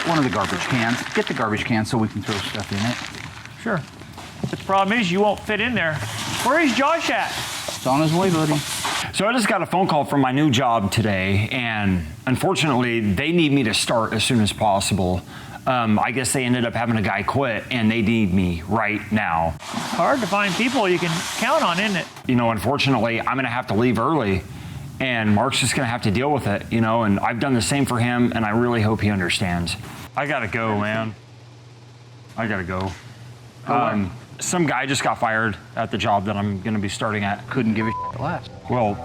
one of the garbage cans. Get the garbage can so we can throw stuff in it. Sure. But the problem is you won't fit in there. Where is Josh at? It's on his way, buddy. So I just got a phone call from my new job today, and unfortunately, they need me to start as soon as possible. I guess they ended up having a guy quit, and they need me right now. Hard to find people you can count on, isn't it? You know, unfortunately, I'm gonna have to leave early, and Mark's just gonna have to deal with it, you know, and I've done the same for him, and I really hope he understands. I gotta go, man. I gotta go. Some guy just got fired at the job that I'm gonna be starting at. Couldn't give a shit less. Well,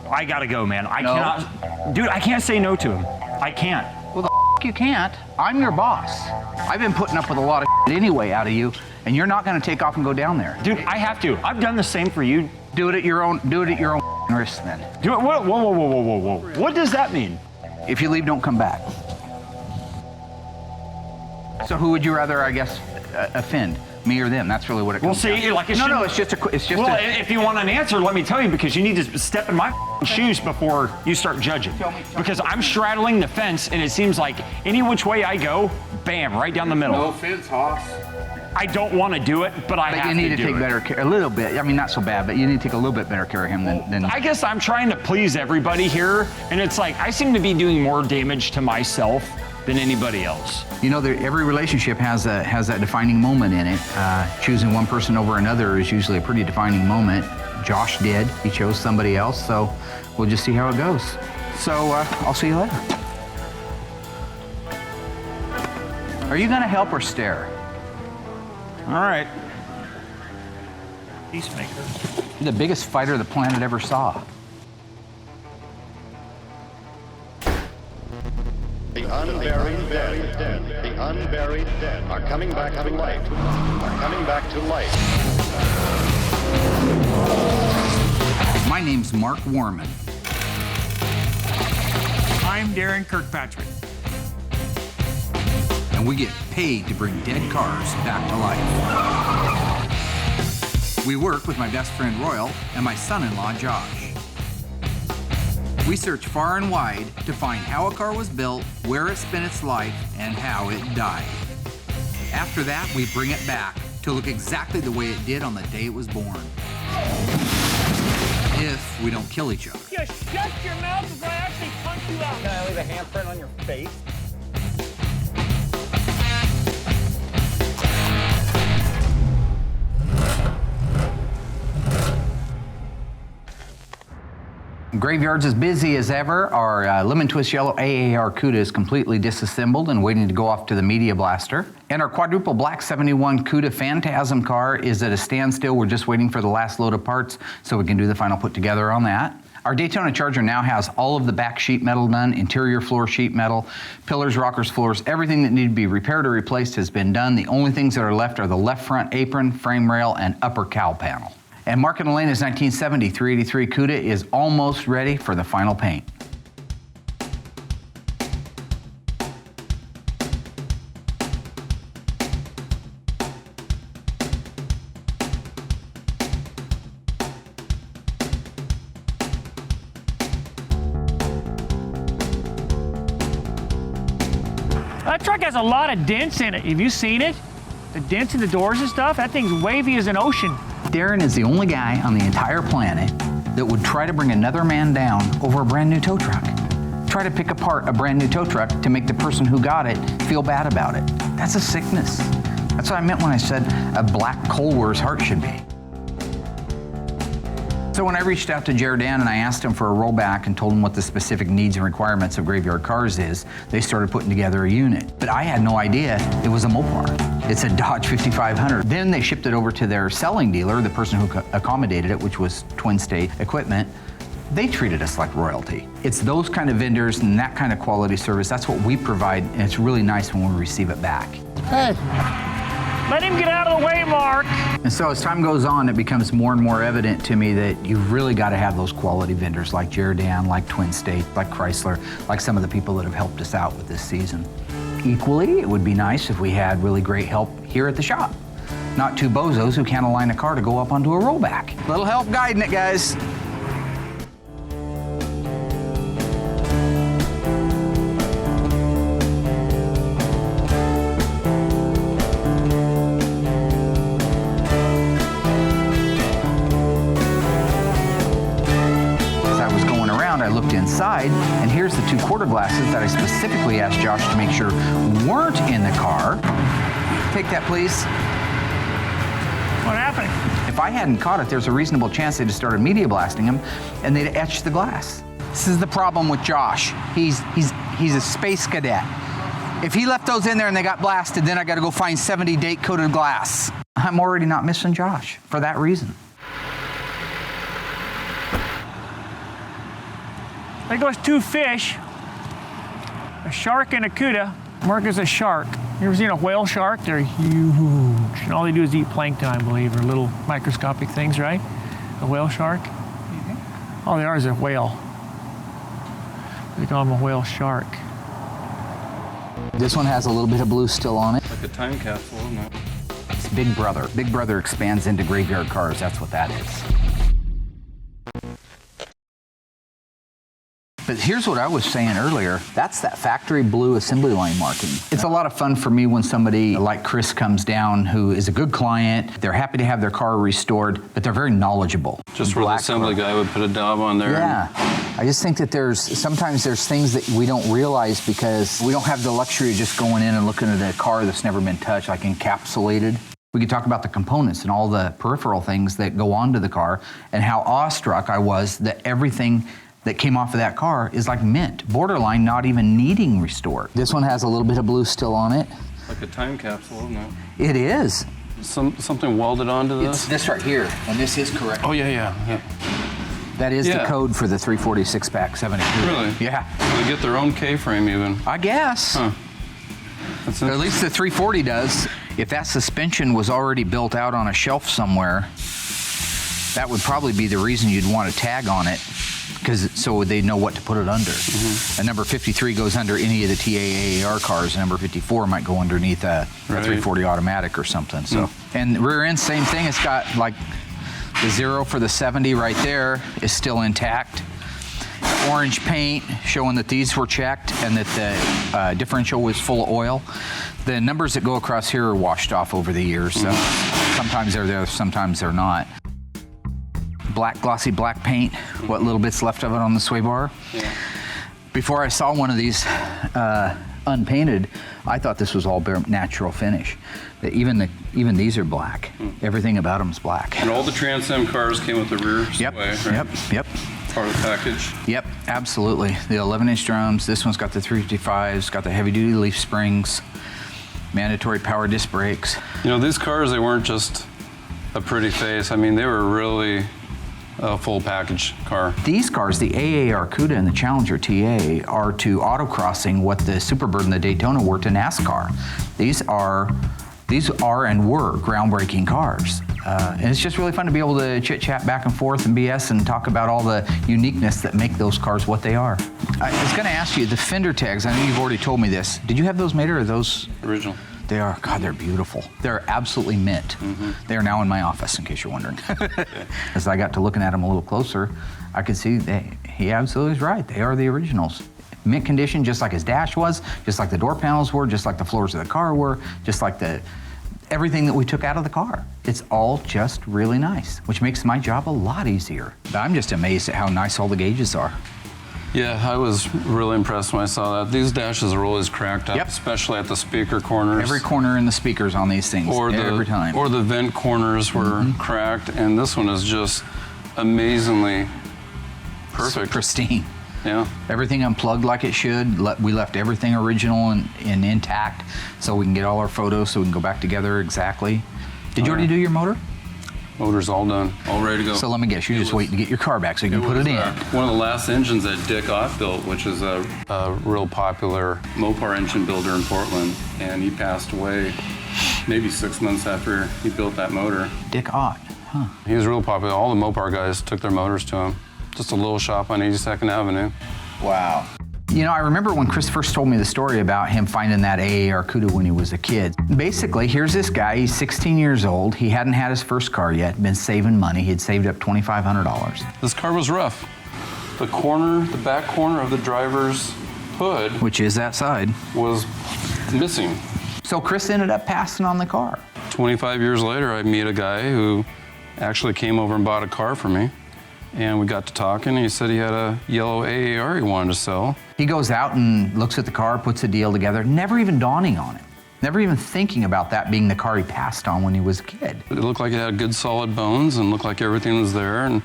I gotta go, man. I cannot, dude, I can't say no to him. I can't. Well, the you can't. I'm your boss. I've been putting up with a lot of shit anyway out of you, and you're not gonna take off and go down there. Dude, I have to. I've done the same for you. Do it at your own risk then. Do it, whoa. What does that mean? If you leave, don't come back. So who would you rather, I guess, offend? Me or them? That's really what it comes down to. Like no, it's just a. Well, if you want an answer, let me tell you, because you need to step in my shoes before you start judging. Because I'm straddling the fence, and it seems like any which way I go, bam, right down the middle. No offense, Hoss. I don't want to do it, but I have to do it. You need to take better care, a little bit. I mean, not so bad, but you need to take a little bit better care of him than. I guess I'm trying to please everybody here, and it's like I seem to be doing more damage to myself than anybody else. You know, every relationship has that defining moment in it. Choosing one person over another is usually a pretty defining moment. Josh did. He chose somebody else, so we'll just see how it goes. So I'll see you later. Are you gonna help or stare? All right. Peacemaker. You're the biggest fighter the planet ever saw. The unburied dead, the unburied dead are coming back to life, are coming back to life. My name's Mark Warman. I'm Daren Kirkpatrick. And we get paid to bring dead cars back to life. We work with my best friend Royal and my son-in-law Josh. We search far and wide to find how a car was built, where it spent its life, and how it died. After that, we bring it back to look exactly the way it did on the day it was born. If we don't kill each other. Just shut your mouth before I actually punch you out. Can I leave a handprint on your face? Graveyard's as busy as ever. Our Lemon Twist Yellow AAR Cuda is completely disassembled and waiting to go off to the Media Blaster. And our Quadruple Black 71 Cuda Phantasm car is at a standstill. We're just waiting for the last load of parts so we can do the final put together on that. Our Daytona Charger now has all of the back sheet metal done, interior floor sheet metal, pillars, rockers, floors, everything that needed to be repaired or replaced has been done. The only things that are left are the left front apron, frame rail, and upper cowl panel. And Mark and Elena's 1970 383 Cuda is almost ready for the final paint. That truck has a lot of dents in it. Have you seen it? The dents in the doors and stuff? That thing's wavy as an ocean. Daren is the only guy on the entire planet that would try to bring another man down over a brand new tow truck. Try to pick apart a brand new tow truck to make the person who got it feel bad about it. That's a sickness. That's what I meant when I said a black coal where his heart should be. So when I reached out to Daren and I asked him for a rollback and told him what the specific needs and requirements of Graveyard Carz is, they started putting together a unit. But I had no idea it was a Mopar. It's a Dodge 5500. Then they shipped it over to their selling dealer, the person who accommodated it, which was Twin State Equipment. They treated us like royalty. It's those kind of vendors and that kind of quality service, that's what we provide, and it's really nice when we receive it back. Hey, let him get out of the way, Mark. And so as time goes on, it becomes more and more evident to me that you've really got to have those quality vendors like Daren, like Twin State, like Chrysler, like some of the people that have helped us out with this season. Equally, it would be nice if we had really great help here at the shop. Not two bozos who can't align a car to go up onto a rollback. Little help guiding it, guys. inside, and here's the 2 quarter glasses that I specifically asked Josh to make sure weren't in the car. Take that, please. What happened? If I hadn't caught it, there's a reasonable chance they'd have started media blasting him, and they'd etch the glass. This is the problem with Josh. He's a space cadet. If he left those in there and they got blasted, then I got to go find 70 date-coated glass. I'm already not missing Josh for that reason. There goes 2 fish, a shark and a Cuda. Mark is a shark. You ever seen a whale shark? They're huge. And all they do is eat plankton, I believe, or little microscopic things, right? A whale shark? All they are is a whale. They call them a whale shark. This one has a little bit of blue still on it. Like a time capsule, isn't it? It's Big Brother. Big Brother expands into graveyard cars. That's what that is. But here's what I was saying earlier. That's that factory blue assembly line marking. It's a lot of fun for me when somebody like Chris comes down who is a good client. They're happy to have their car restored, but they're very knowledgeable. Just where the assembly guy would put a daub on there. Yeah. I just think that sometimes there's things that we don't realize because we don't have the luxury of just going in and looking at a car that's never been touched, like encapsulated. We could talk about the components and all the peripheral things that go onto the car and how awestruck I was that everything that came off of that car is like mint, borderline not even needing restored. This one has a little bit of blue still on it. Like a time capsule, isn't it? It is. Something welded onto this? It's this right here, and this is correct. Oh, yeah. That is the Yeah. code for the 346 pack 72. Really? Yeah. They get their own K-frame even. I guess. Huh. That's At least the 340 does. If that suspension was already built out on a shelf somewhere, that would probably be the reason you'd want a tag on it, so they know what to put it under. Mm-hmm. And number 53 goes under any of the AAR cars. Number 54 might go underneath a 340 automatic or something. So, and rear end, same thing. It's got like the 0 for the 70 right there is still intact. Orange paint showing that these were checked and that the differential was full of oil. The numbers that go across here are washed off over the years. So sometimes they're there, sometimes they're not. Black, glossy black paint, what little bits left of it on the sway bar. Yeah. Before I saw one of these unpainted, I thought this was all bare natural finish. That even these are black. Everything about them is black. And all the Trans Am cars came with the rear sway, right? Yep. Part of the package. Yep, absolutely. The 11-inch drums. This one's got the 355s, got the heavy-duty leaf springs, mandatory power disc brakes. You know, these cars, they weren't just a pretty face. I mean, they were really a full package car. These cars, the AAR Cuda and the Challenger TA, are to autocrossing what the Superbird and the Daytona were to NASCAR. These are and were groundbreaking cars. And it's just really fun to be able to chit-chat back and forth and BS and talk about all the uniqueness that make those cars what they are. I was going to ask you, the fender tags, I know you've already told me this. Did you have those made or are those? Original. They are, God, they're beautiful. They're absolutely mint. They are now in my office, in case you're wondering. As I got to looking at them a little closer, I could see he absolutely is right. They are the originals. Mint condition, just like his dash was, just like the door panels were, just like the floors of the car were, just like everything that we took out of the car. It's all just really nice, which makes my job a lot easier. I'm just amazed at how nice all the gauges are. Yeah, I was really impressed when I saw that. These dashes are always cracked up, especially at the speaker corners. Every corner in the speakers on these things, every time. Or the vent corners were cracked, and this one is just amazingly perfect. Pristine. Yeah. Everything unplugged like it should. We left everything original and intact so we can get all our photos so we can go back together exactly. Did you already do your motor? Motor's all done, all ready to go. So let me guess, you're just waiting to get your car back so you can put it in. One of the last engines that Dick Ott built, which is a real popular Mopar engine builder in Portland, and he passed away maybe 6 months after he built that motor. Dick Ott, huh? He was real popular. All the Mopar guys took their motors to him. Just a little shop on 82nd Avenue. Wow. You know, I remember when Chris first told me the story about him finding that AAR Cuda when he was a kid. Basically, here's this guy, he's 16 years old. He hadn't had his first car yet, been saving money. He'd saved up $2,500. This car was rough. The back corner of the driver's hood, which is that side, was missing. So Chris ended up passing on the car. 25 years later, I meet a guy who actually came over and bought a car for me. And we got to talking. He said he had a yellow AAR he wanted to sell. He goes out and looks at the car, puts a deal together, never even dawning on him. Never even thinking about that being the car he passed on when he was a kid. It looked like it had good solid bones and looked like everything was there, and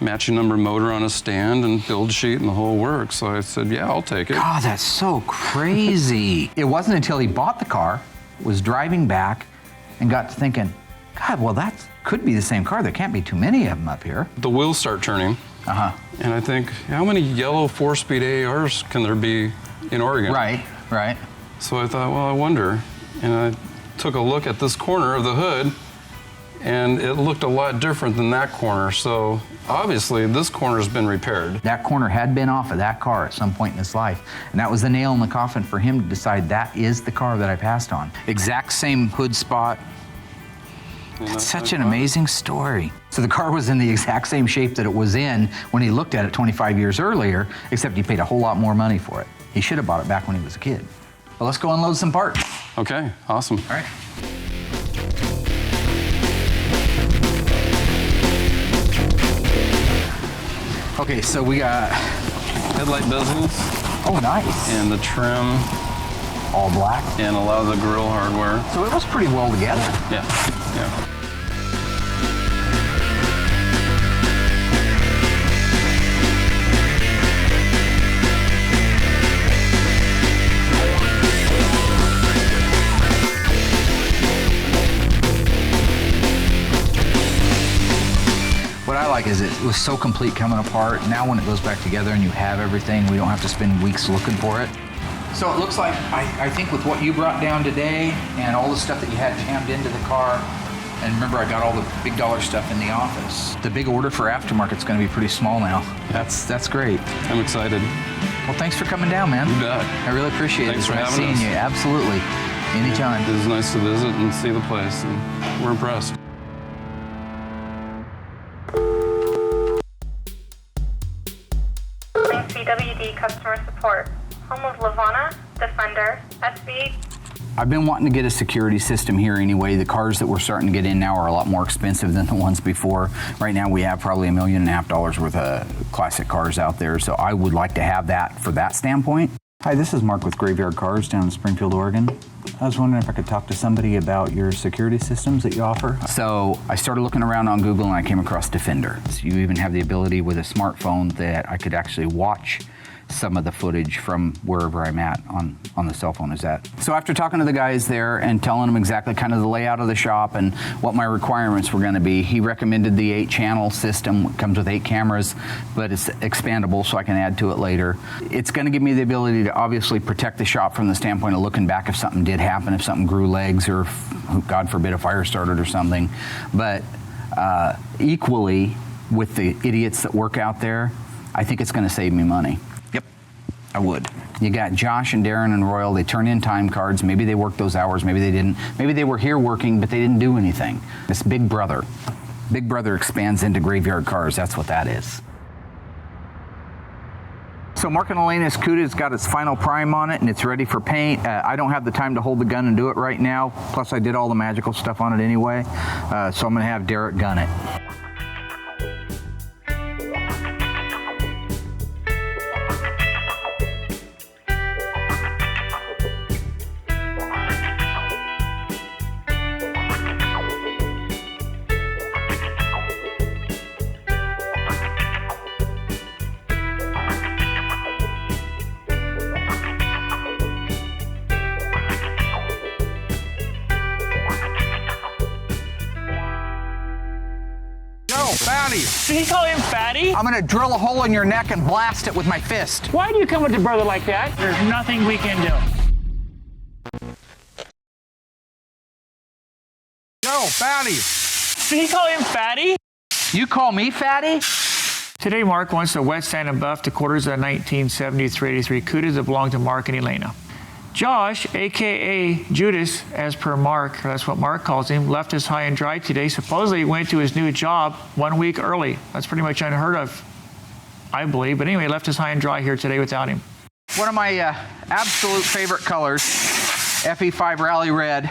matching number motor on a stand and build sheet and the whole works. So I said, yeah, I'll take it. God, that's so crazy. It wasn't until he bought the car, was driving back, and got to thinking, God, well, that could be the same car. There can't be too many of them up here. The wheels start turning. And I think, how many yellow 4-speed AARs can there be in Oregon? Right. So I thought, well, I wonder. And I took a look at this corner of the hood, and it looked a lot different than that corner. So obviously this corner's been repaired. That corner had been off of that car at some point in his life. And that was the nail in the coffin for him to decide that is the car that I passed on. Exact same hood spot. That's such an amazing story. So the car was in the exact same shape that it was in when he looked at it 25 years earlier, except he paid a whole lot more money for it. He should have bought it back when he was a kid. Well, let's go unload some parts. Okay, awesome. All right. Okay, so we got Headlight bezels. Oh, nice. And the trim. All black. And a lot of the grill hardware. So it was pretty well together. Yeah. What I like is it was so complete coming apart. Now when it goes back together and you have everything, we don't have to spend weeks looking for it. So it looks like, I think with what you brought down today and all the stuff that you had jammed into the car, and remember I got all the big dollar stuff in the office, the big order for aftermarket's gonna be pretty small now. That's great. I'm excited. Well, thanks for coming down, man. You bet. I really appreciate it. Thanks It's for nice having seeing us. you. Absolutely. Anytime. It was nice to visit and see the place, and we're impressed. CWD customer support. Home of Lavana, Defender, SV. I've been wanting to get a security system here anyway. The cars that we're starting to get in now are a lot more expensive than the ones before. Right now we have probably $1.5 million worth of classic cars out there, so I would like to have that for that standpoint. Hi, this is Mark with Graveyard Carz down in Springfield, Oregon. I was wondering if I could talk to somebody about your security systems that you offer. So I started looking around on Google and I came across Defender. So you even have the ability with a smartphone that I could actually watch some of the footage from wherever I'm at on the cell phone is that. So after talking to the guys there and telling them exactly kind of the layout of the shop and what my requirements were going to be, he recommended the 8-channel system. It comes with 8 cameras, but it's expandable so I can add to it later. It's going to give me the ability to obviously protect the shop from the standpoint of looking back if something did happen, if something grew legs or if, God forbid, a fire started or something. But equally with the idiots that work out there, I think it's going to save me money. I would. You got Josh and Daren and Royal, they turn in time cards. Maybe they worked those hours, maybe they didn't. Maybe they were here working, but they didn't do anything. It's Big Brother. Big Brother expands into Graveyard Carz, that's what that is. So Mark and Elena's Cuda's got its final prime on it and it's ready for paint. I don't have the time to hold the gun and do it right now. Plus I did all the magical stuff on it anyway. So I'm gonna have Derek gun it. Fatty. Did he call him fatty? I'm gonna drill a hole in your neck and blast it with my fist. Why do you come with your brother like that? There's nothing we can do. Yo, Fatty. Did he call him fatty? You call me fatty? Today, Mark wants to wet sand and buff the quarters of the 1973-83 Cudas that belonged to Mark and Elena. Josh, a.k.a. Judas, as per Mark, or that's what Mark calls him, left us high and dry today. Supposedly he went to his new job 1 week early. That's pretty much unheard of, I believe. But anyway, left us high and dry here today without him. One of my absolute favorite colors, FE5 Rally Red.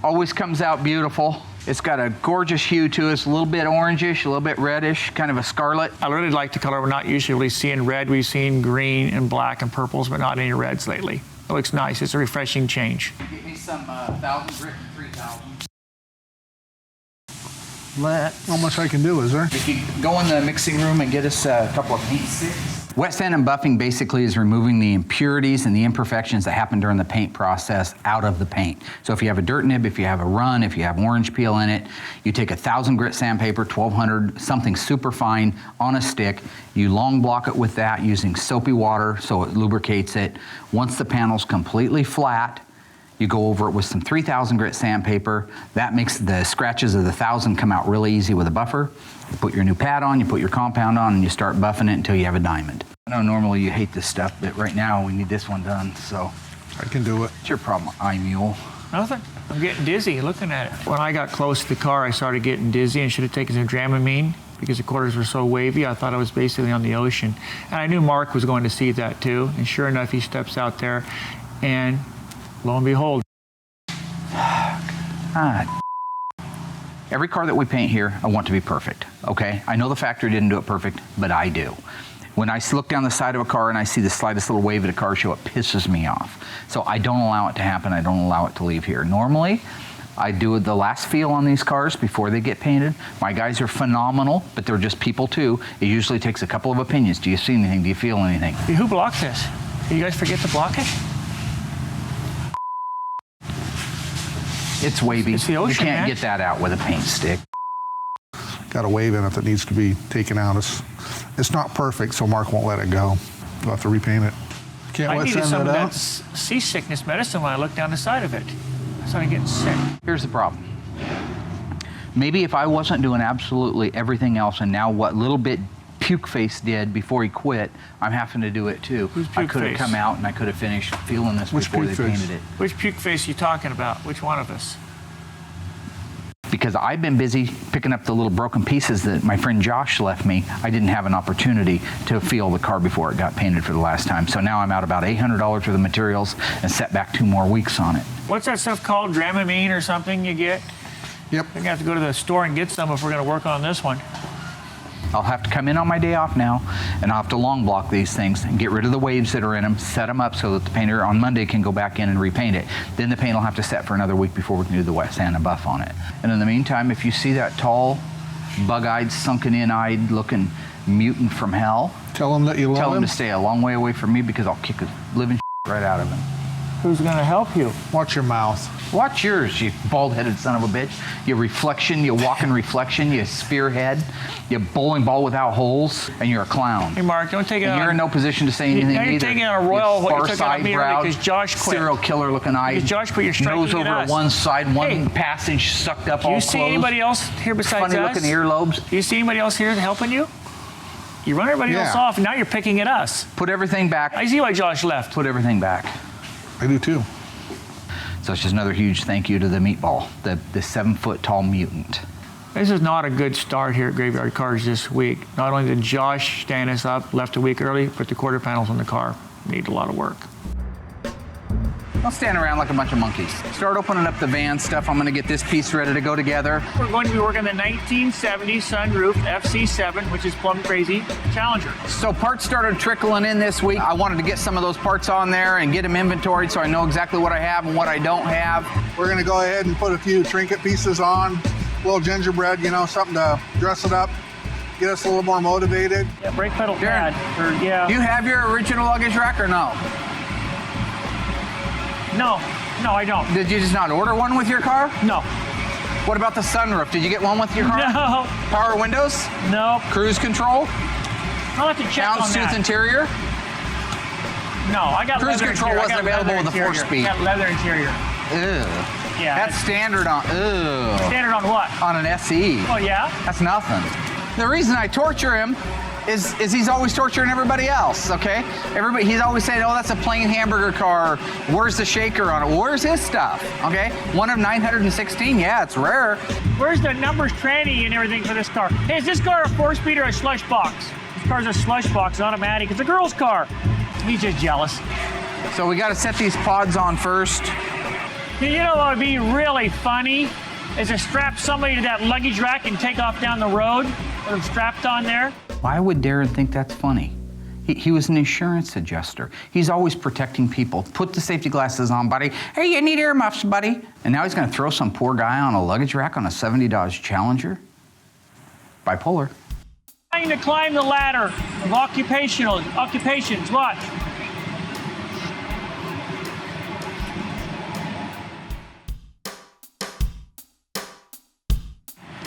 Always comes out beautiful. It's got a gorgeous hue to it. It's a little bit orangish, a little bit reddish, kind of a scarlet. I really like the color. We're not usually seeing red. We've seen green and black and purples, but not any reds lately. It looks nice. It's a refreshing change. Get me some 1,000 grit and 3,000. Not much I can do, is there? We could go in the mixing room and get us a couple of paint sticks. Wet sand and buffing basically is removing the impurities and the imperfections that happen during the paint process out of the paint. So if you have a dirt nib, if you have a run, if you have orange peel in it, you take 1,000 grit sandpaper, 1,200, something super fine on a stick. You long block it with that using soapy water so it lubricates it. Once the panel's completely flat, you go over it with some 3,000 grit sandpaper. That makes the scratches of the 1,000 come out really easy with a buffer. You put your new pad on, you put your compound on, and you start buffing it until you have a diamond. I know normally you hate this stuff, but right now we need this one done, so. I can do it. What's your problem, iMule? Nothing. I'm getting dizzy looking at it. When I got close to the car, I started getting dizzy and should have taken some Dramamine because the quarters were so wavy. I thought I was basically on the ocean. And I knew Mark was going to see that too. And sure enough, he steps out there and lo and behold. Every car that we paint here, I want to be perfect, okay? I know the factory didn't do it perfect, but I do. When I look down the side of a car and I see the slightest little wave at a car show, it pisses me off. So I don't allow it to happen. I don't allow it to leave here. Normally, I do the last feel on these cars before they get painted. My guys are phenomenal, but they're just people too. It usually takes a couple of opinions. Do you see anything? Do you feel anything? Hey, who blocked this? Did you guys forget to block it? It's wavy. It's the ocean, you can't man. get that out with a paint stick. Got a wave in it that needs to be taken out. It's not perfect, so Mark won't let it go. We'll have to repaint it. Can't I wet needed sand some that of that out? seasickness medicine when I looked down the side of it. I started getting sick. Here's the problem. Maybe if I wasn't doing absolutely everything else and now what little bit Puke Face did before he quit, I'm having to do it too. Who's I Puke could have Face? come out and I could have finished feeling this Which before they Puke Face? painted it. Which puke face are you talking about? Which one of us? Because I've been busy picking up the little broken pieces that my friend Josh left me, I didn't have an opportunity to feel the car before it got painted for the last time. So now I'm out about $800 worth of materials and set back 2 more weeks on it. What's that stuff called? Dramamine or something you get? Yep. We're gonna have to go to the store and get some if we're gonna work on this one. I'll have to come in on my day off now, and I'll have to long block these things and get rid of the waves that are in them, set them up so that the painter on Monday can go back in and repaint it. Then the paint will have to set for another week before we can do the wet sand and buff on it. And in the meantime, if you see that tall, bug-eyed, sunken-in-eyed looking mutant from hell, Tell him that you love tell him him. to stay a long way away from me because I'll kick the living right out of him. Who's gonna help you? Watch your mouth. Watch yours, you bald-headed son of a bitch. You reflection, you walking reflection, you spearhead, you bowling ball without holes, and you're a clown. Hey, Mark, don't take it And on. you're in no position to say anything Now you're either. taking on a royal what you took out of me earlier far-side-browed, because Josh quit. serial killer looking eye. Because Josh quit, you're striking nose at over us. one side, one Hey, passage sucked up Do all you closed. see anybody else here besides Funny us? looking earlobes. Do you see anybody else here helping you? You run everybody else Yeah. off, and now you're picking at us. Put everything back. I see why Josh left. Put everything back. I do too. So it's just another huge thank you to the meatball, the 7-foot tall mutant. This is not a good start here at Graveyard Carz this week. Not only did Josh stand us up, left a week early, but the quarter panels on the car need a lot of work. Don't stand around like a bunch of monkeys. Start opening up the van stuff. I'm gonna get this piece ready to go together. We're going to be working the 1970 sunroof FC7, which is plumb crazy, Challenger. So parts started trickling in this week. I wanted to get some of those parts on there and get them inventoried so I know exactly what I have and what I don't have. We're gonna go ahead and put a few trinket pieces on, a little gingerbread, you know, something to dress it up, get us a little more motivated. Yeah, brake pedal Daren, pad. Or, yeah. Do you have your original luggage rack or no? No, I don't. Did you just not order one with your car? No. What about the sunroof? Did you get one with your car? No. Power windows? No. Cruise control? I'll have to check on Houndstooth that. interior? No, I got Cruise leather control interior. wasn't I got available leather with the interior. 4-speed. I got leather interior. Ew. Yeah. That's standard on, ew. Standard on what? On an SE. Oh, yeah? That's nothing. The reason I torture him is he's always torturing everybody else, okay? He's always saying, oh, that's a plain hamburger car. Where's the shaker on it? Where's his stuff, okay? One of 916, yeah, it's rare. Where's the numbers tranny and everything for this car? Hey, is this car a 4-speed or a slush box? This car's a slush box, automatic. It's a girl's car. He's just jealous. So we gotta set these pods on first. You know what would be really funny? is to strap somebody to that luggage rack and take off down the road with them strapped on there. Why would Daren think that's funny? He was an insurance adjuster. He's always protecting people. Put the safety glasses on, buddy. Hey, you need earmuffs, buddy. And now he's gonna throw some poor guy on a luggage rack on a $70 Challenger? Bipolar. Trying to climb the ladder of occupations. Watch.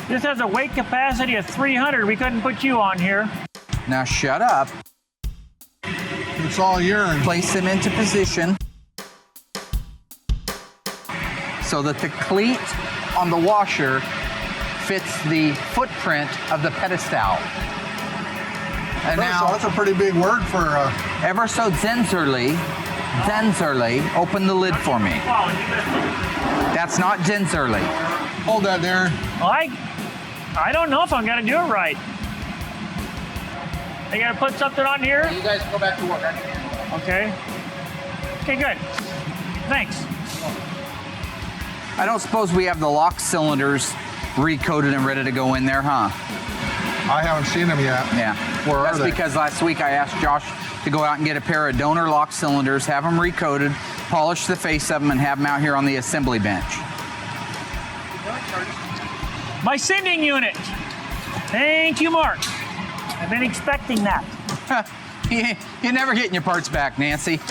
This has a weight capacity of 300. We couldn't put you on here. Now shut up. It's all urine. Place him into position so that the cleat on the washer fits the footprint of the pedestal. And now, that's a pretty big word for. ever so gingerly, open the lid for me. That's not gingerly. Hold that, Daren. Well, I don't know if I'm gonna do it right. I gotta put something on here? You guys go back to work. Okay. Okay, good. Thanks. I don't suppose we have the lock cylinders recoated and ready to go in there, huh? I haven't seen them yet. Yeah. Where are That's they? because last week I asked Josh to go out and get a pair of donor lock cylinders, have them recoated, polish the face of them, and have them out here on the assembly bench. My sending unit. Thank you, Mark. I've been expecting that. You're never getting your parts back, Nancy.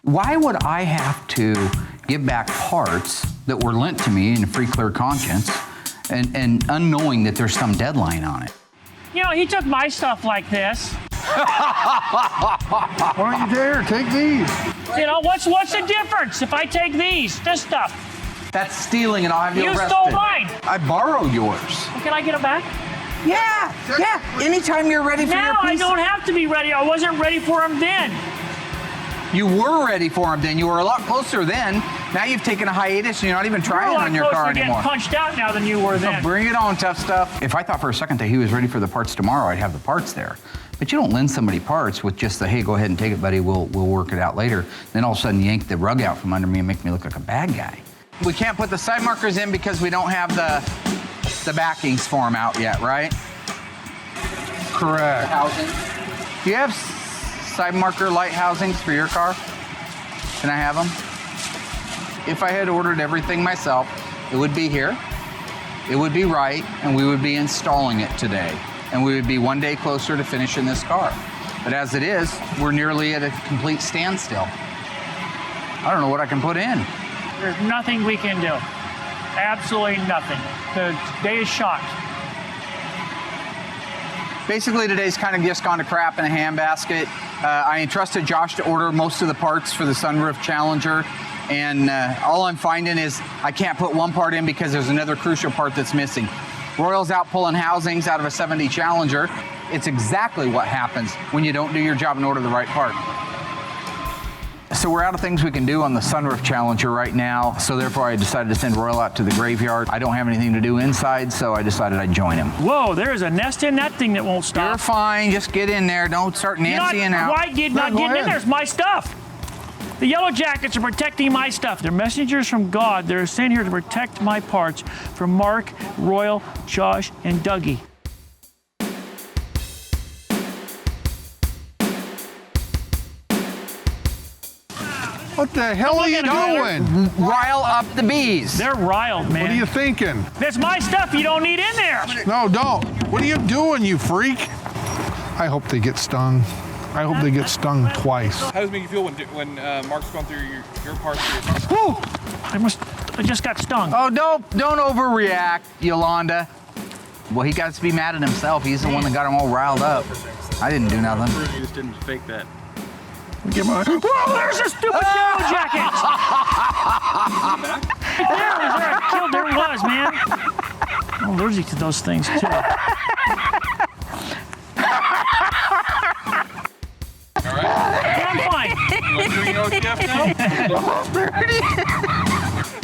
Why would I have to give back parts that were lent to me in a free, clear conscience and unknowing that there's some deadline on it? You know, he took my stuff like this. Why don't you dare take these? You know, what's the difference if I take this stuff? That's stealing and I'll have you You arrested. stole mine. I borrowed yours. Well, can I get it back? Yeah. Anytime you're ready for Now your I piece. don't have to be ready. I wasn't ready for him then. You were ready for him then. You were a lot closer then. Now you've taken a hiatus and you're not even You're trying a lot on your closer car to getting anymore. punched out now than you were then. Bring it on, tough stuff. If I thought for a second that he was ready for the parts tomorrow, I'd have the parts there. But you don't lend somebody parts with just the, hey, go ahead and take it, buddy, we'll work it out later. Then all of a sudden yank the rug out from under me and make me look like a bad guy. We can't put the side markers in because we don't have the backings for them out yet, right? Correct. Housing. Do you have side marker light housings for your car? Can I have them? If I had ordered everything myself, it would be here, it would be right, and we would be installing it today. And we would be one day closer to finishing this car. But as it is, we're nearly at a complete standstill. I don't know what I can put in. There's nothing we can do. Absolutely nothing. The day is shot. Basically, today's kind of just gone to crap in a handbasket. I entrusted Josh to order most of the parts for the sunroof Challenger, and all I'm finding is I can't put one part in because there's another crucial part that's missing. Royal's out pulling housings out of a 70 Challenger. It's exactly what happens when you don't do your job and order the right part. So we're out of things we can do on the sunroof Challenger right now, so therefore I decided to send Royal out to the graveyard. I don't have anything to do inside, so I decided I'd join him. Whoa, there's a nest in that thing that won't stop. You're fine, just get in there. Don't start Nancying out. Why not go getting in ahead. there? It's my stuff. The Yellow Jackets are protecting my stuff. They're messengers from God. They're sent here to protect my parts from Mark, Royal, Josh, and Dougie. What the hell are you doing? Rile up the bees. They're riled, man. What are you thinking? That's my stuff you don't need in there. No, don't. What are you doing, you freak? I hope they get stung. I hope they get stung twice. How does it make you feel when Mark's going through your parts for your car? I just got stung. Oh, don't overreact, Yolanda. Well, he got to be mad at himself. He's the one that got him all riled up. I didn't do nothing. You just didn't fake that. Whoa, there's a stupid Yellow Jacket! There was, man. I'm allergic to those things, too. All right. Yeah, I'm fine. You want to do your OTF now?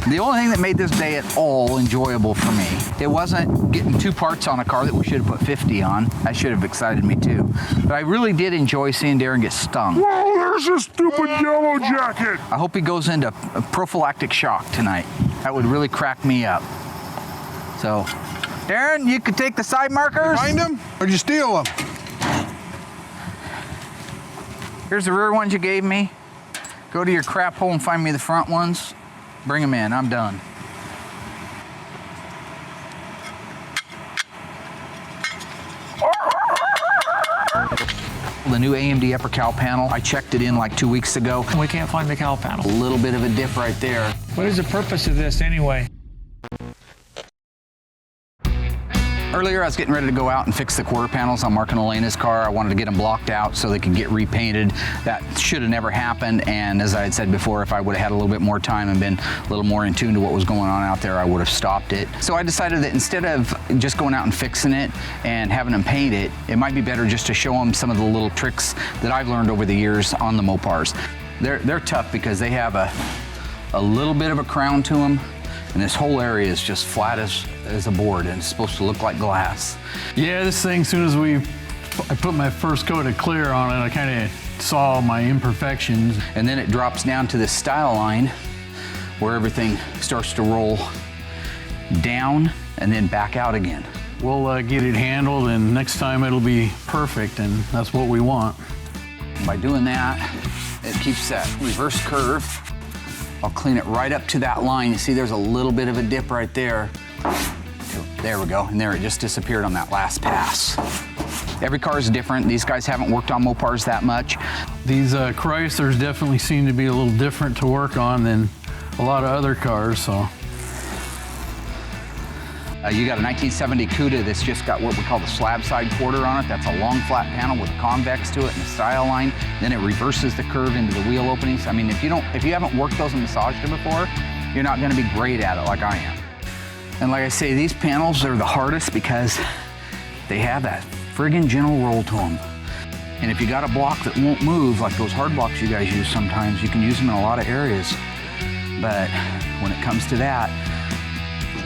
The only thing that made this day at all enjoyable for me, it wasn't getting 2 parts on a car that we should have put 50 on. That should have excited me too. But I really did enjoy seeing Daren get stung. Whoa, there's a stupid Yellow Jacket. I hope he goes into a prophylactic shock tonight. That would really crack me up. So, Daren, you could take the side markers. Find them, or did you steal them? Here's the rear ones you gave me. Go to your crap hole and find me the front ones. Bring them in, I'm done. The new AMD upper cowl panel, I checked it in like 2 weeks ago. We can't find the cowl panel. A little bit of a dip right there. What is the purpose of this anyway? Earlier, I was getting ready to go out and fix the quarter panels on Mark and Elena's car. I wanted to get them blocked out so they could get repainted. That should have never happened, and as I had said before, if I would have had a little bit more time and been a little more in tune to what was going on out there, I would have stopped it. So I decided that instead of just going out and fixing it and having them paint it, it might be better just to show them some of the little tricks that I've learned over the years on the Mopars. They're tough because they have a little bit of a crown to them, and this whole area is just flat as a board, and it's supposed to look like glass. Yeah, this thing, as soon as I put my first coat of clear on it, I kind of saw my imperfections. And then it drops down to this style line where everything starts to roll down and then back out again. We'll get it handled, and next time it'll be perfect, and that's what we want. By doing that, it keeps that reverse curve. I'll clean it right up to that line. You see there's a little bit of a dip right there. There we go, and there it just disappeared on that last pass. Every car is different. These guys haven't worked on Mopars that much. These Chryslers definitely seem to be a little different to work on than a lot of other cars, so. You got a 1970 Cuda that's just got what we call the slab side quarter on it. That's a long flat panel with a convex to it and a style line. Then it reverses the curve into the wheel openings. I mean, if you haven't worked those and massaged them before, you're not gonna be great at it like I am. And like I say, these panels are the hardest because they have that friggin' gentle roll to them. And if you got a block that won't move, like those hard blocks you guys use sometimes, you can use them in a lot of areas. But when it comes to that,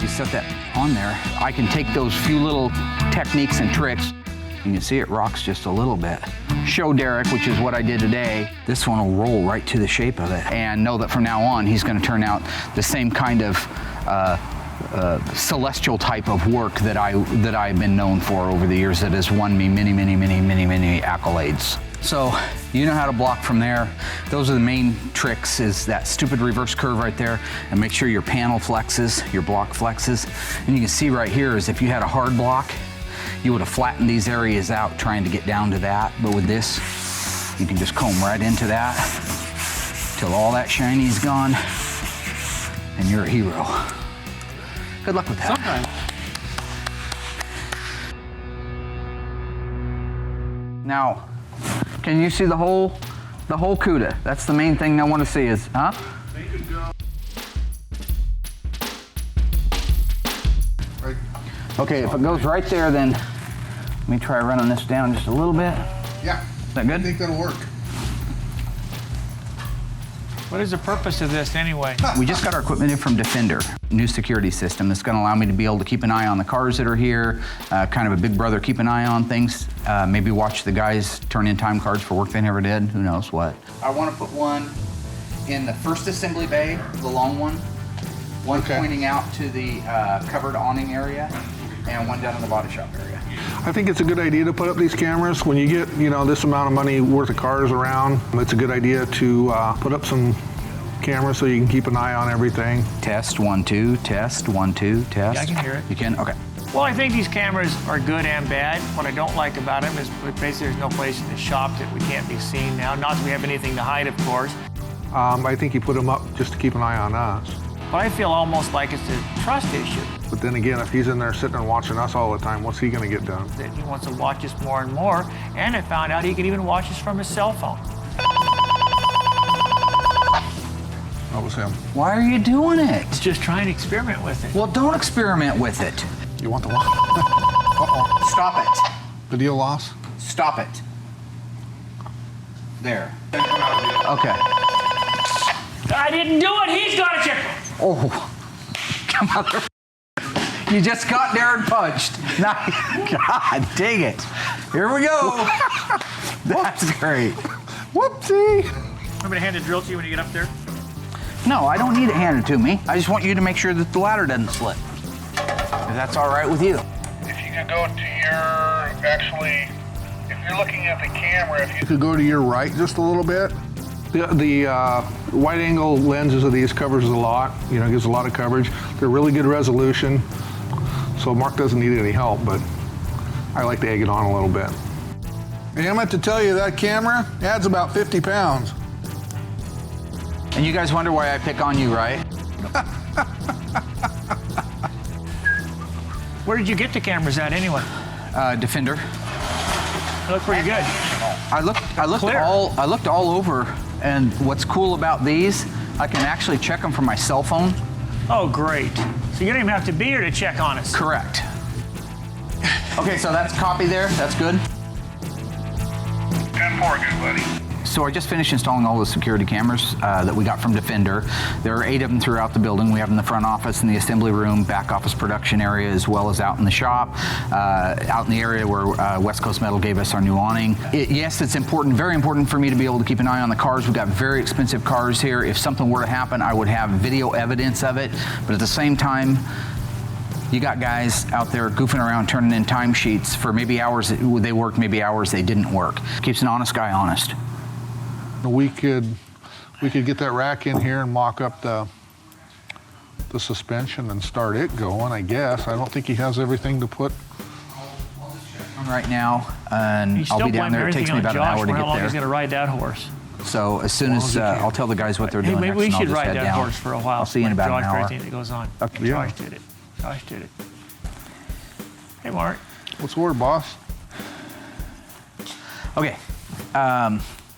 you set that on there. I can take those few little techniques and tricks. You can see it rocks just a little bit. Show Derek, which is what I did today. This one will roll right to the shape of it. And know that from now on, he's gonna turn out the same kind of celestial type of work that I've been known for over the years that has won me many accolades. So you know how to block from there. Those are the main tricks, is that stupid reverse curve right there, and make sure your panel flexes, your block flexes. And you can see right here is if you had a hard block, you would have flattened these areas out trying to get down to that. But with this, you can just comb right into that till all that shiny's gone, and you're a hero. Good luck with that. Sometimes. Now, can you see the whole Cuda? That's the main thing I want to see is, huh? Right. Okay, if it goes right there, then let me try running this down just a little bit. Yeah. Is that good? I think that'll work. What is the purpose of this anyway? We just got our equipment in from Defender, new security system that's going to allow me to be able to keep an eye on the cars that are here, kind of a big brother, keep an eye on things, maybe watch the guys turn in time cards for work they never did, who knows what. I want to put one in the first assembly bay, the long one pointing out to the covered awning area, and one down in the body shop area. I think it's a good idea to put up these cameras. When you get, this amount of money worth of cars around, it's a good idea to put up some cameras so you can keep an eye on everything. Test, 1, 2, test, 1, 2, test. Yeah, I can hear it. You can? Okay. Well, I think these cameras are good and bad. What I don't like about them is basically there's no place in the shop that we can't be seen now. Not that we have anything to hide, of course. I think you put them up just to keep an eye on us. But I feel almost like it's a trust issue. But then again, if he's in there sitting and watching us all the time, what's he going to get done? That he wants to watch us more and more. And I found out he can even watch us from his cell phone. That was him. Why are you doing it? Just trying to experiment with it. Well, don't experiment with it. You want the loss? Uh-oh. Stop it. The deal loss? Stop it. There. Okay. I didn't do it. He's got to check. Oh, mother. You just got Daren punched. God dang it. Here we go. That's great. Whoopsie. I'm going to hand the drill to you when you get up there. No, I don't need it handed to me. I just want you to make sure that the ladder doesn't slip. If that's all right with you. If you could go to if you're looking at the camera, if you could go to your right just a little bit. The wide angle lenses of these covers a lot, gives a lot of coverage. They're really good resolution. So Mark doesn't need any help, but I like to egg it on a little bit. And I'm going to tell you, that camera adds about 50 pounds. And you guys wonder why I pick on you, right? Where did you get the cameras at anyway? Defender. They look pretty good. I looked all over, and what's cool about these, I can actually check them from my cell phone. Oh, great. So you don't even have to be here to check on us. Correct. Okay, so that's copy there. That's good. 10-4, good buddy. So I just finished installing all the security cameras that we got from Defender. There are 8 of them throughout the building. We have them in the front office, in the assembly room, back office production area, as well as out in the shop, out in the area where West Coast Metal gave us our new awning. Yes, it's important, very important for me to be able to keep an eye on the cars. We've got very expensive cars here. If something were to happen, I would have video evidence of it. But at the same time, you got guys out there goofing around, turning in timesheets for maybe hours they worked, maybe hours they didn't work. Keeps an honest guy honest. We could get that rack in here and mock up the suspension and start it going, I guess. I don't think he has everything to put. Right now, and I'll be down there. It takes me about an hour to get how long there. He's going to ride that horse. So as soon as I'll tell the guys what they're doing. Maybe we next, and should I'll just ride head that down. horse for a while. I'll see you in about an hour. Everything that goes on. Okay. Yeah. Josh did it. Hey, Mark. What's the word, boss? Okay.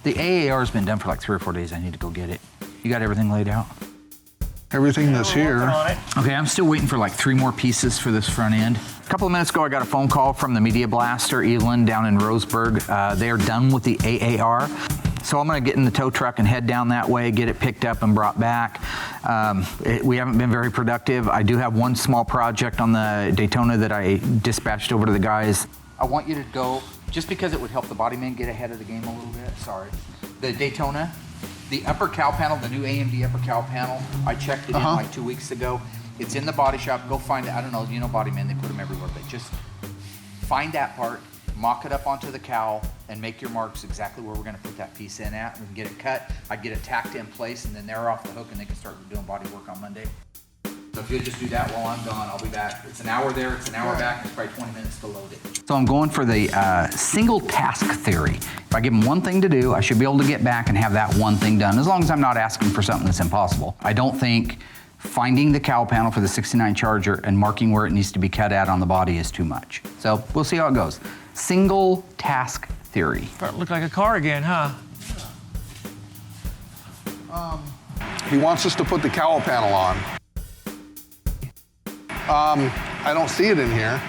The AAR has been done for like 3 or 4 days. I need to go get it. You got everything laid out? Everything that's We're here. working on it. Okay, I'm still waiting for like 3 more pieces for this front end. A couple of minutes ago, I got a phone call from the Media Blaster, Elin, down in Roseburg. They are done with the AAR. So I'm gonna get in the tow truck and head down that way, get it picked up and brought back. We haven't been very productive. I do have one small project on the Daytona that I dispatched over to the guys. I want you to go, just because it would help the body man get ahead of the game a little bit, sorry. The Daytona, the upper cowl panel, the new AMD upper cowl panel, I checked it in like 2 weeks ago. It's in the body shop, go find it. I don't know, body man, they put them everywhere, but just find that part, mock it up onto the cowl, and make your marks exactly where we're gonna put that piece in at. We can get it cut, I get it tacked in place, and then they're off the hook and they can start doing body work on Monday. So if you'll just do that while I'm gone, I'll be back. It's an hour there, it's an hour back, it's probably 20 minutes to load it. So I'm going for the single task theory. If I give them one thing to do, I should be able to get back and have that one thing done, as long as I'm not asking for something that's impossible. I don't think finding the cowl panel for the 69 Charger and marking where it needs to be cut at on the body is too much. So we'll see how it goes. Single task theory. Starting to look like a car again, huh? He wants us to put the cowl panel on. I don't see it in here.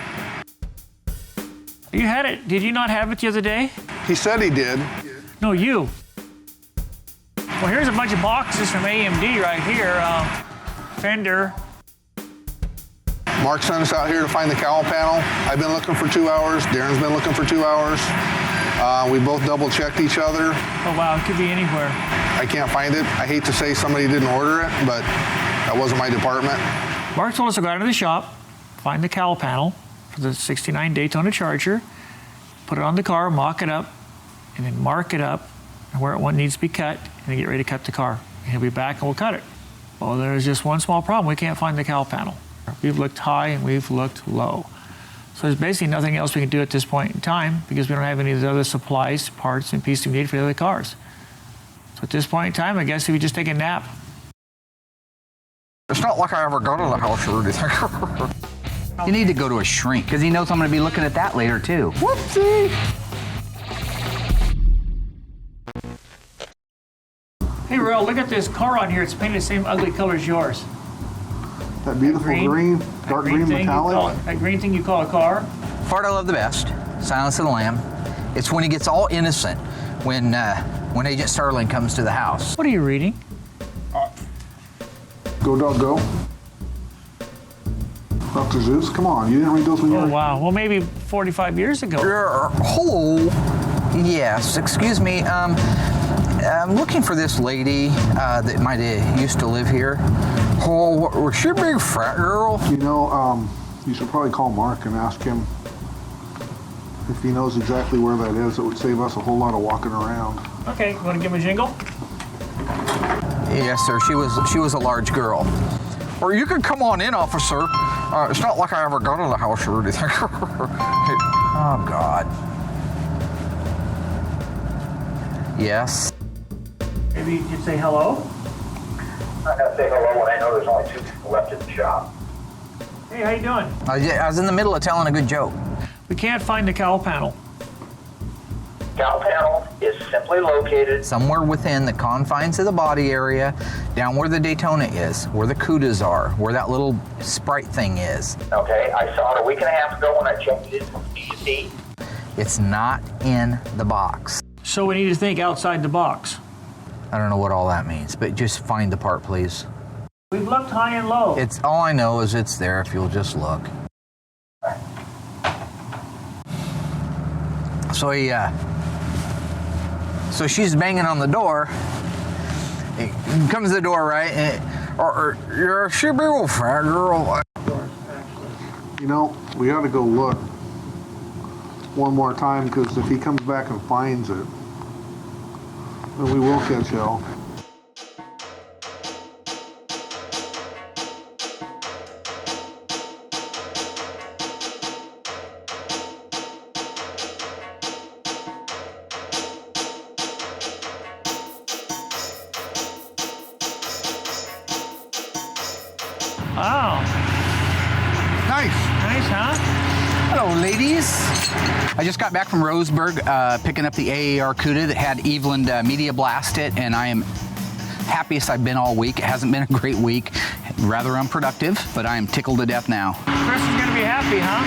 You had it. Did you not have it the other day? He said he did. No, you. Well, here's a bunch of boxes from AMD right here. Fender. Mark sent us out here to find the cowl panel. I've been looking for 2 hours. Daren's been looking for 2 hours. We both double checked each other. Oh, wow, it could be anywhere. I can't find it. I hate to say somebody didn't order it, but that wasn't my department. Mark told us to go out to the shop, find the cowl panel for the 69 Daytona Charger, put it on the car, mock it up, and then mark it up where it needs to be cut, and then get ready to cut the car. And he'll be back and we'll cut it. Well, there's just one small problem. We can't find the cowl panel. We've looked high and we've looked low. So there's basically nothing else we can do at this point in time because we don't have any of the other supplies, parts, and pieces we need for the other cars. So at this point in time, I guess we just take a nap. It's not like I ever go to the house or anything. You need to go to a shrink because he knows I'm going to be looking at that later too. Whoopsie. Hey, Rail, look at this car on here. It's painted the same ugly color as yours. That beautiful green, dark green metallic. That green thing you call a car? Part I love the best, Silence of the Lamb. It's when he gets all innocent when Agent Starling comes to the house. What are you reading? Go, dog, go. Dr. Zeus, come on. You didn't read those when you Oh, were... wow. Well, maybe 45 years ago. Hello. Yes, excuse me. I'm looking for this lady that might have used to live here. Oh, was she a big fat girl? You know, You should probably call Mark and ask him if he knows exactly where that is. It would save us a whole lot of walking around. Okay, you want to give him a jingle? Yes, sir. She was a large girl. Or you can come on in, officer. It's not like I ever got in the house or anything. Oh, God. Yes. Maybe you could say hello. I'm gonna say hello when I know there's only 2 people left in the shop. Hey, how you doing? I was in the middle of telling a good joke. We can't find the cowl panel. Cowl panel is simply located Somewhere within the confines of the body area, down where the Daytona is, where the Cudas are, where that little Sprite thing is. Okay, I saw it a week and a half ago when I checked it from D to D. It's not in the box. So we need to think outside the box. I don't know what all that means, but just find the part, please. We've looked high and low. It's all I know is it's there if you'll just look. So she's banging on the door. It comes to the door, right? Or you're a shibby fat girl. You know, we ought to go look one more time, because if he comes back and finds it, then we will catch hell. Oh, Nice. nice, huh? Hello, ladies. I just got back from Roseburg picking up the AAR Cuda that had Evelyn Media Blast it, and I am happiest I've been all week. It hasn't been a great week, rather unproductive, but I am tickled to death now. Chris is gonna be happy, huh?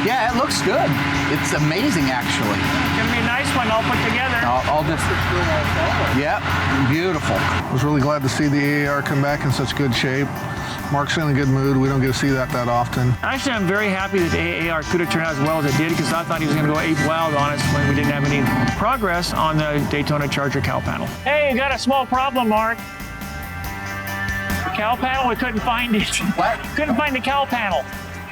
Yeah, it looks good. It's amazing, actually. It's gonna be a nice one all put together. I'll just... Yep, beautiful. I was really glad to see the AAR come back in such good shape. Mark's in a good mood. We don't get to see that often. Actually, I'm very happy that the AAR Cuda turned out as well as it did, because I thought he was going to go ape wild on us when we didn't have any progress on the Daytona Charger cowl panel. Hey, you got a small problem, Mark. The cowl panel, we couldn't find it. What? Couldn't find the cowl panel.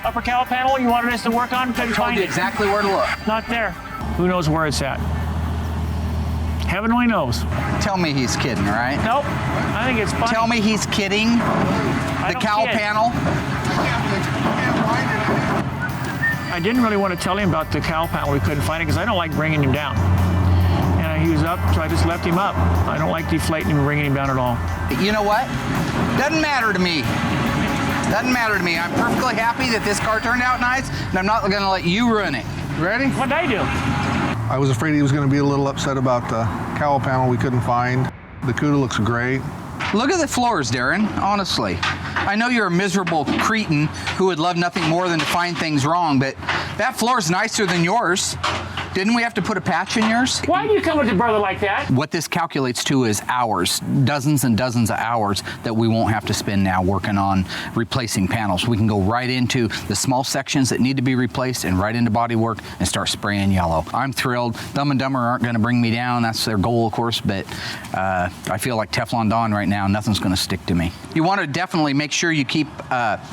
Upper cowl panel you wanted us to work on, couldn't Told find you it. exactly where to look. Not there. Who knows where it's at? Heaven only knows. Tell me he's kidding, right? Nope. I think it's funny. Tell me he's kidding. The don't cowl kid. panel. I didn't really want to tell him about the cowl panel. We couldn't find it because I don't like bringing him down. And he was up, so I just left him up. I don't like deflating him and bringing him down at all. You know what? Doesn't matter to me. Doesn't matter to me. I'm perfectly happy that this car turned out nice, and I'm not going to let you ruin it. Ready? What'd I do? I was afraid he was going to be a little upset about the cowl panel we couldn't find. The Cuda looks great. Look at the floors, Daren, honestly. I know you're a miserable cretin who would love nothing more than to find things wrong, but that floor's nicer than yours. Didn't we have to put a patch in yours? Why do you come with your brother like that? What this calculates to is hours, dozens and dozens of hours that we won't have to spend now working on replacing panels. We can go right into the small sections that need to be replaced and right into body work and start spraying yellow. I'm thrilled. Dumb and Dumber aren't going to bring me down. That's their goal, of course, but I feel like Teflon Don right now. Nothing's going to stick to me. You want to definitely make sure you keep,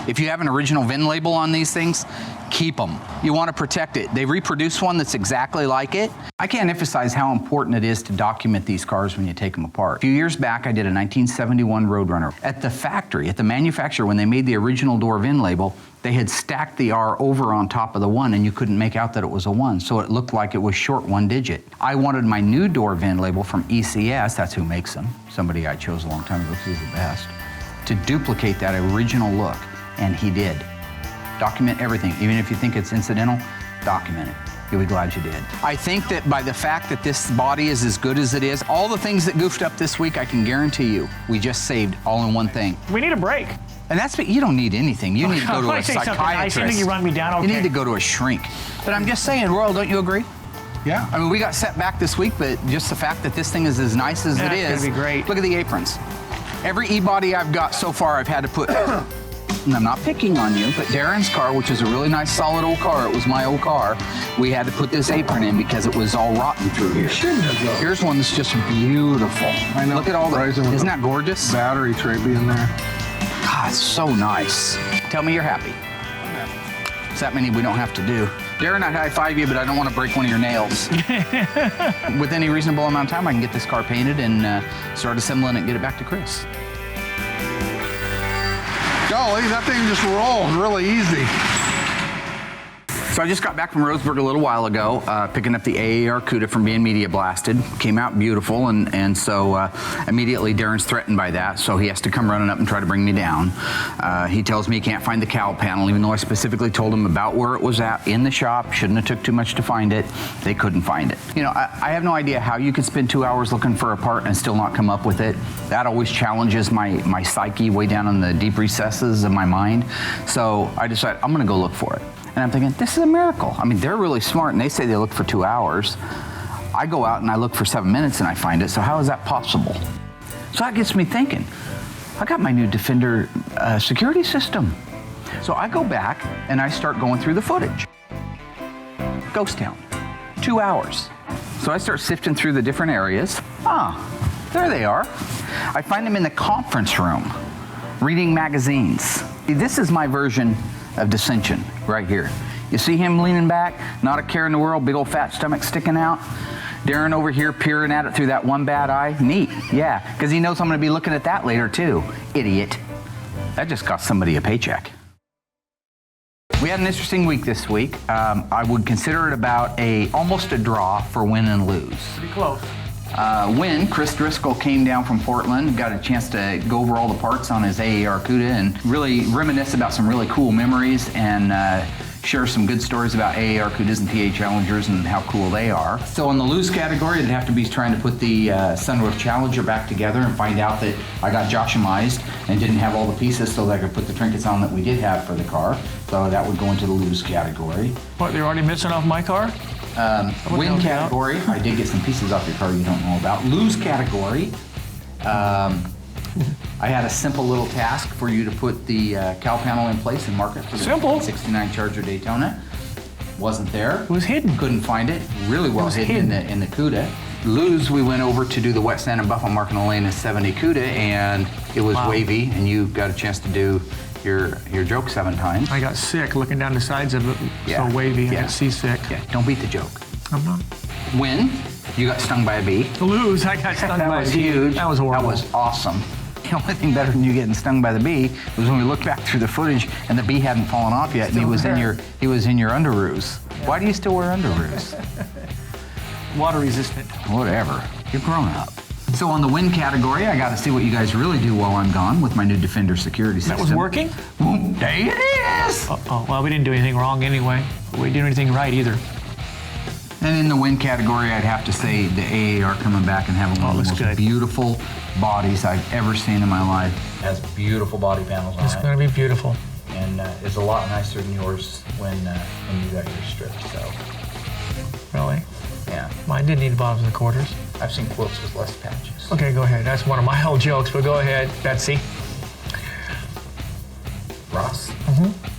if you have an original VIN label on these things, keep them. You want to protect it. They reproduce one that's exactly like it. I can't emphasize how important it is to document these cars when you take them apart. A few years back, I did a 1971 Roadrunner. At the factory, at the manufacturer, when they made the original door VIN label, they had stacked the R over on top of the 1, and you couldn't make out that it was a 1, so it looked like it was short 1 digit. I wanted my new door VIN label from ECS, that's who makes them, somebody I chose a long time ago because he's the best, to duplicate that original look, and he did. Document everything, even if you think it's incidental, document it. You'll be glad you did. I think that by the fact that this body is as good as it is, all the things that goofed up this week, I can guarantee you, we just saved all in one thing. We need a break. And that's, you don't need anything. You need to go to a psychiatrist. I think you run me down, okay. You need to go to a shrink. But I'm just saying, Royal, don't you agree? Yeah. I mean, we got set back this week, but just the fact that this thing is as nice as it is. It's gonna be great. Look at the aprons. Every E-body I've got so far, I've had to put, and I'm not picking on you, but Daren's car, which is a really nice, solid old car, it was my old car, we had to put this apron in because it was all rotten through here. Here's one that's just beautiful. I know. Look at all the, Surprising with isn't the that gorgeous? battery tray being there. God, it's so nice. Tell me you're happy. Does that mean we don't have to do? Daren, I'd high-five you, but I don't want to break one of your nails. With any reasonable amount of time, I can get this car painted and start assembling it and get it back to Chris. Golly, that thing just rolled really easy. So I just got back from Roseburg a little while ago, picking up the AAR Cuda from being media blasted. Came out beautiful, and so immediately Daren's threatened by that, so he has to come running up and try to bring me down. He tells me he can't find the cowl panel, even though I specifically told him about where it was at in the shop. Shouldn't have took too much to find it. They couldn't find it. You know, I have no idea how you could spend 2 hours looking for a part and still not come up with it. That always challenges my psyche way down in the deep recesses of my mind. So I decided I'm gonna go look for it. And I'm thinking, this is a miracle. I mean, they're really smart, and they say they look for 2 hours. I go out and I look for 7 minutes and I find it, so how is that possible? So that gets me thinking, I got my new Defender security system. So I go back and I start going through the footage. Ghost town, 2 hours. So I start sifting through the different areas. There they are. I find them in the conference room, reading magazines. This is my version of dissension right here. You see him leaning back, not a care in the world, big old fat stomach sticking out. Daren over here peering at it through that one bad eye. Neat, yeah, because he knows I'm going to be looking at that later too. Idiot. That just cost somebody a paycheck. We had an interesting week this week. I would consider it about almost a draw for win and lose. Pretty close. Win, Chris Driscoll came down from Portland, got a chance to go over all the parts on his AAR Cuda and really reminisce about some really cool memories and share some good stories about AAR Cudas and TA Challengers and how cool they are. So in the lose category, it'd have to be trying to put the sunroof Challenger back together and find out that I got Joshimized and didn't have all the pieces so that I could put the trinkets on that we did have for the car. So that would go into the lose category. What, they're already missing off my car? Win category, I did get some pieces off your car you don't know about. Lose category, I had a simple little task for you to put the cowl panel in place and mark it for the Simple. 69 Charger Daytona. Wasn't there. It was hidden. Couldn't find it. Really well hidden in the Cuda. Lose, we went over to do the wet sand and buff on marking the lane in 70 Cuda, and it was wavy, and you got a chance to do your joke 7 times. I got sick looking down the sides of it. Yeah. So wavy, I Yeah. got seasick. Yeah, don't beat the joke. I'm not. Win, you got stung by a bee. Lose, I got stung That by was a bee. huge. That was horrible. That was awesome. The only thing better than you getting stung by the bee was when we looked back through the footage and the bee hadn't fallen off yet, and he was in your underoos. Yeah. Why do you still wear underoos? Water resistant. Whatever. You're grown up. So on the win category, I got to see what you guys really do while I'm gone with my new Defender security system. That was working? There it is. Well, we didn't do anything wrong anyway. We didn't do anything right either. And in the win category, I'd have to say the AAR coming back and having one of the most beautiful bodies I've ever seen in my life. It has beautiful body panels on it. It's going to be beautiful. And it's a lot nicer than yours when you got your strips, so. Really? Yeah. Mine didn't need bottoms and quarters. I've seen quilts with less patches. Okay, go ahead. That's one of my old jokes, but go ahead, Betsy. Ross? Mm-hmm.